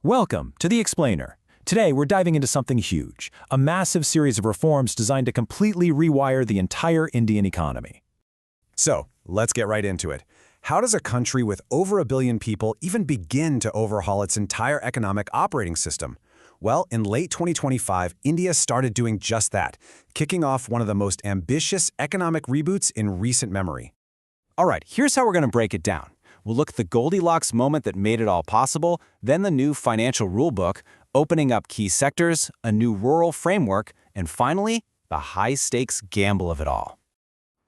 Welcome to The Explainer. Today, we're diving into something huge, a massive series of reforms designed to completely rewire the entire Indian economy. So, let's get right into it. How does a country with over a billion people even begin to overhaul its entire economic operating system? Well, in late 2025, India started doing just that, kicking off one of the most ambitious economic reboots in recent memory. All right, here's how we're going to break it down. We'll look at the Goldilocks moment that made it all possible, then the new financial rulebook, opening up key sectors, a new rural framework, and finally, the high-stakes gamble of it all.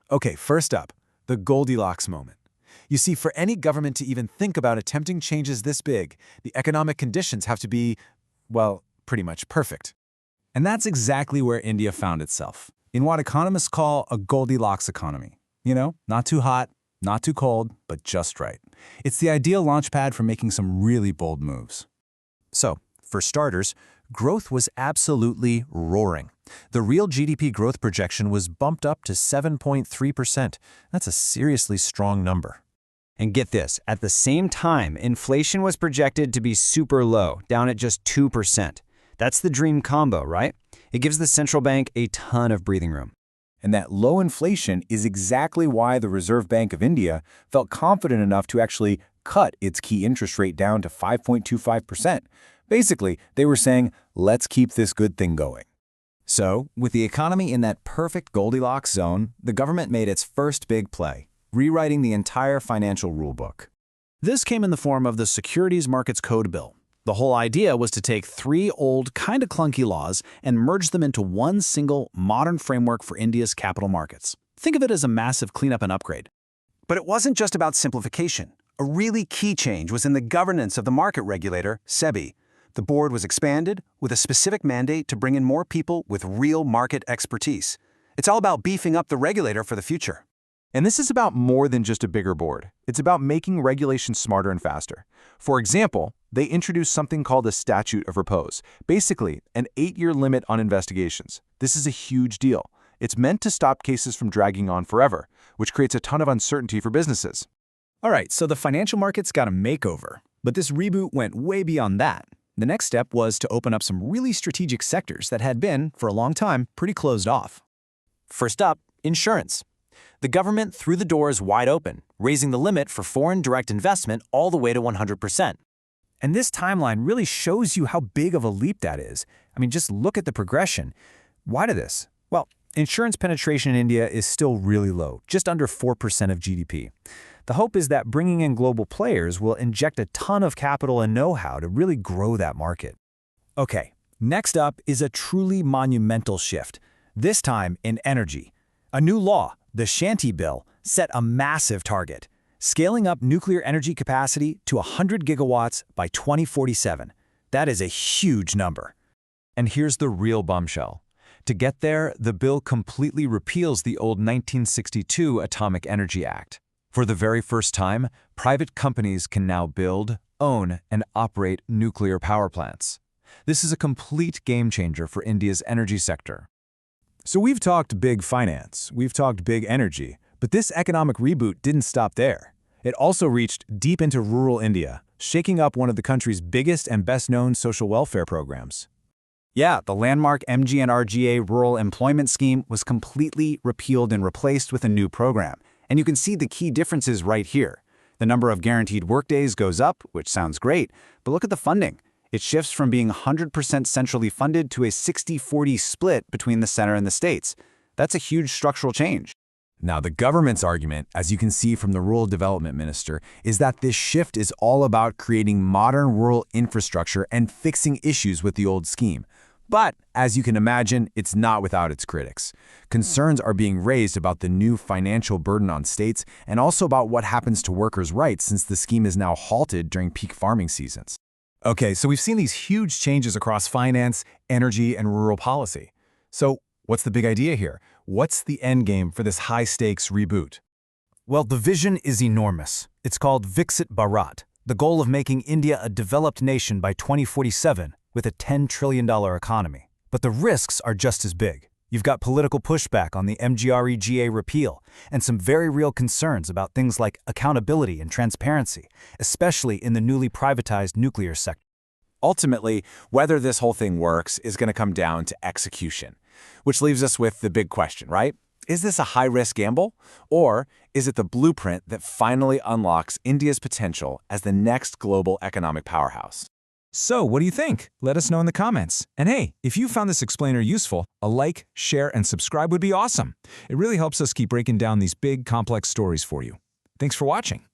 Okay, first up, the Goldilocks moment. You see, for any government to even think about attempting changes this big, the economic conditions have to be, well, pretty much perfect. And that's exactly where India found itself, in what economists call a Goldilocks economy. You know, not too hot, not too cold, but just right. It's the ideal launchpad for making some really bold moves. So, for starters, growth was absolutely roaring. The real GDP growth projection was bumped up to 7.3%. That's a seriously strong number. And get this, at the same time, inflation was projected to be super low, down at just 2%. That's the dream combo, right? It gives the central bank a ton of breathing room. And that low inflation is exactly why the Reserve Bank of India felt confident enough to actually cut its key interest rate down to 5.25%. Basically, they were saying, let's keep this good thing going. So, with the economy in that perfect Goldilocks zone, the government made its first big play, rewriting the entire financial rulebook. This came in the form of the Securities Markets Code bill. The whole idea was to take three old, kind of clunky laws and merge them into one single, modern framework for India's capital markets. Think of it as a massive cleanup and upgrade. But it wasn't just about simplification. A really key change was in the governance of the market regulator, SEBI. The board was expanded with a specific mandate to bring in more people with real market expertise. It's all about beefing up the regulator for the future. And this is about more than just a bigger board. It's about making regulation smarter and faster. For example, they introduced something called a statute of repose, basically an 8-year limit on investigations. This is a huge deal. It's meant to stop cases from dragging on forever, which creates a ton of uncertainty for businesses. All right, so the financial markets got a makeover, but this reboot went way beyond that. The next step was to open up some really strategic sectors that had been, for a long time, pretty closed off. First up, insurance. The government threw the doors wide open, raising the limit for foreign direct investment all the way to 100%. And this timeline really shows you how big of a leap that is. I mean, just look at the progression. Why did this? Well, insurance penetration in India is still really low, just under 4% of GDP. The hope is that bringing in global players will inject a ton of capital and know-how to really grow that market. Okay, next up is a truly monumental shift, this time in energy. A new law, the Shanti Bill, set a massive target, scaling up nuclear energy capacity to 100 gigawatts by 2047. That is a huge number. And here's the real bombshell. To get there, the bill completely repeals the old 1962 Atomic Energy Act. For the very first time, private companies can now build, own, and operate nuclear power plants. This is a complete game changer for India's energy sector. So we've talked big finance, we've talked big energy, but this economic reboot didn't stop there. It also reached deep into rural India, shaking up one of the country's biggest and best-known social welfare programs. Yeah, the landmark MGNRGA Rural Employment Scheme was completely repealed and replaced with a new program. And you can see the key differences right here. The number of guaranteed workdays goes up, which sounds great, but look at the funding. It shifts from being 100% centrally funded to a 60-40 split between the center and the states. That's a huge structural change. Now, the government's argument, as you can see from the Rural Development Minister, is that this shift is all about creating modern rural infrastructure and fixing issues with the old scheme. But, as you can imagine, it's not without its critics. Concerns are being raised about the new financial burden on states and also about what happens to workers' rights since the scheme is now halted during peak farming seasons. Okay, so we've seen these huge changes across finance, energy, and rural policy. So what's the big idea here? What's the end game for this high-stakes reboot? Well, the vision is enormous. It's called Viksit Bharat, the goal of making India a developed nation by 2047 with a $10 trillion economy. But the risks are just as big. You've got political pushback on the MGREGA repeal and some very real concerns about things like accountability and transparency, especially in the newly privatized nuclear sector. Ultimately, whether this whole thing works is going to come down to execution, which leaves us with the big question, right? Is this a high-risk gamble, or is it the blueprint that finally unlocks India's potential as the next global economic powerhouse? So, what do you think? Let us know in the comments. And hey, if you found this explainer useful, a like, share, and subscribe would be awesome. It really helps us keep breaking down these big, complex stories for you. Thanks for watching.